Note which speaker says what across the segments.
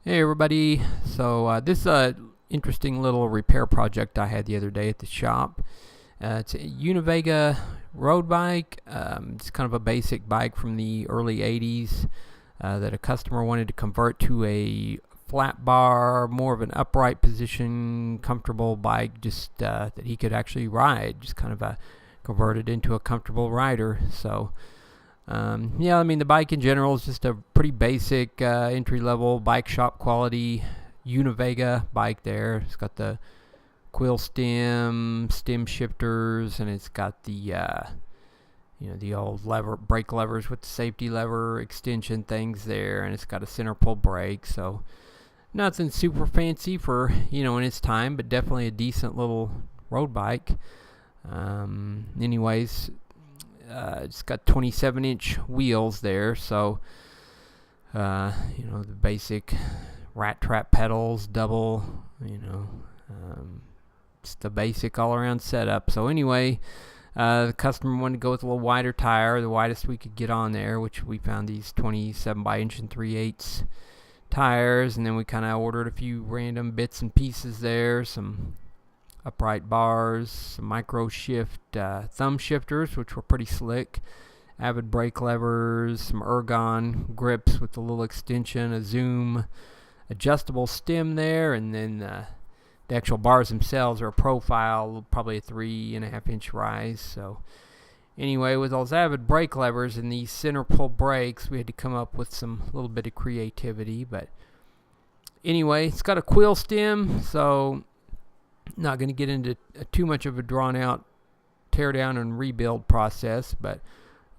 Speaker 1: Hey everybody, so this is a interesting little repair project I had the other day at the shop. It's a Univega road bike. It's kind of a basic bike from the early 80s that a customer wanted to convert to a flat bar, more of an upright position, comfortable bike, just that he could actually ride, just kind of converted into a comfortable rider. So yeah, I mean, the bike in general is just a pretty basic entry-level bike shop quality Univega bike there. It's got the quill stem shifters, and it's got the the old brake levers with the safety lever extension things there, and it's got a center pull brake. So nothing super fancy for in its time, but definitely a decent little road bike. Anyways. It's got 27-inch wheels there, so the basic rat trap pedals, double, just the basic all-around setup. So anyway, the customer wanted to go with a little wider tire, the widest we could get on there, which we found these 27 by inch and 3/8 tires, and then we kind of ordered a few random bits and pieces there, some upright bars, some micro shift thumb shifters, which were pretty slick, avid brake levers, some ergon grips with a little extension, a zoom adjustable stem there, and then the actual bars themselves are a profile, probably a 3.5-inch rise. So anyway, with those avid brake levers and these center pull brakes, we had to come up with some little bit of creativity. But anyway, it's got a quill stem, so not going to get into too much of a drawn-out tear-down and rebuild process, but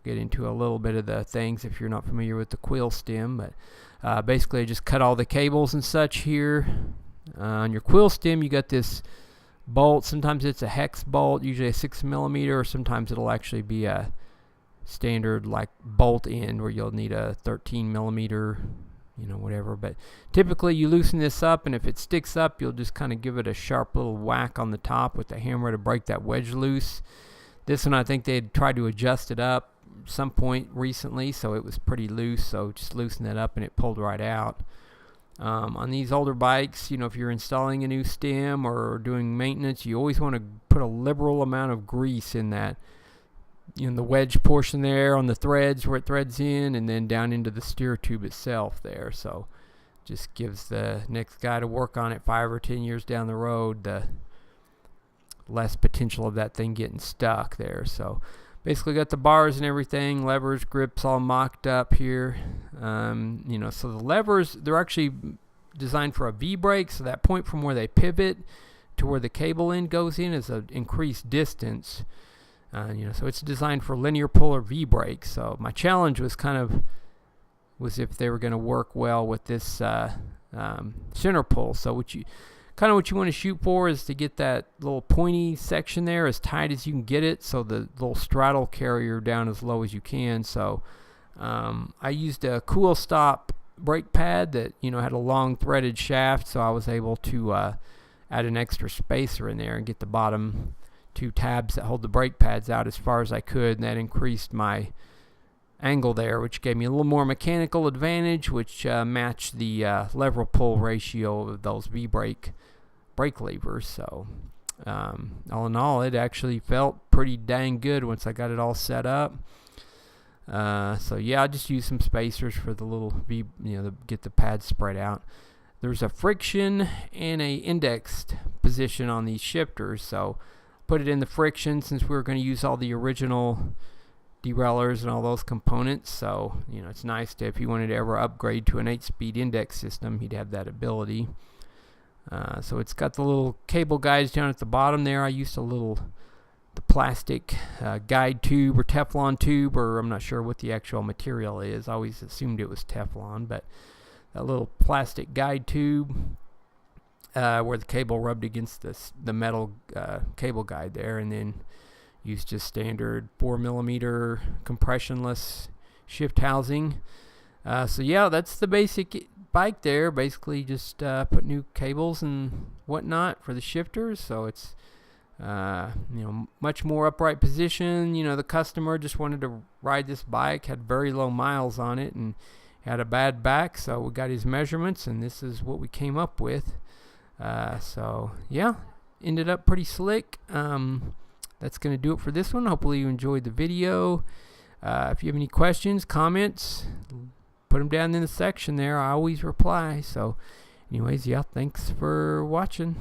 Speaker 1: get into a little bit of the things if you're not familiar with the quill stem. But basically, I just cut all the cables and such here. On your quill stem, you got this bolt. Sometimes it's a hex bolt, usually a 6mm, or sometimes it'll actually be a standard like bolt end where you'll need a 13mm, whatever. But typically you loosen this up, and if it sticks up, you'll just kind of give it a sharp little whack on the top with the hammer to break that wedge loose. This one, I think they had tried to adjust it up some point recently, so it was pretty loose, so just loosen it up and it pulled right out. On these older bikes, if you're installing a new stem or doing maintenance, you always want to put a liberal amount of grease in that, the wedge portion there on the threads where it threads in, and then down into the steer tube itself there. So just gives the next guy to work on it 5 or 10 years down the road the less potential of that thing getting stuck there. So basically got the bars and everything, levers, grips all mocked up here. So the levers, they're actually designed for a V-brake, so that point from where they pivot to where the cable end goes in is an increased distance. So it's designed for linear pull or V-brake. So my challenge was if they were going to work well with this center pull. So what you want to shoot for is to get that little pointy section there as tight as you can get it, so the little straddle carrier down as low as you can. So I used a cool stop brake pad that had a long threaded shaft, so I was able to add an extra spacer in there and get the bottom 2 tabs that hold the brake pads out as far as I could, and that increased my angle there, which gave me a little more mechanical advantage, which matched the lever pull ratio of those V-brake brake levers. So all in all, it actually felt pretty dang good once I got it all set up. So yeah, I just used some spacers for the little V, to get the pads spread out. There's a friction and a indexed position on these shifters, so put it in the friction since we were going to use all the original derailleurs and all those components. So it's nice to, if you wanted to ever upgrade to an 8-speed index system, he'd have that ability. So it's got the little cable guides down at the bottom there. I used the plastic guide tube or Teflon tube, or I'm not sure what the actual material is. I always assumed it was Teflon, but that little plastic guide tube where the cable rubbed against the metal cable guide there, and then used just standard 4mm compressionless shift housing. So yeah, that's the basic bike there. Basically just put new cables and whatnot for the shifters, so it's much more upright position. The customer just wanted to ride this bike, had very low miles on it, and had a bad back, so we got his measurements, and this is what we came up with. So yeah, ended up pretty slick. That's going to do it for this one. Hopefully you enjoyed the video. If you have any questions, comments, put them down in the section there. I always reply. So anyways, yeah, thanks for watching.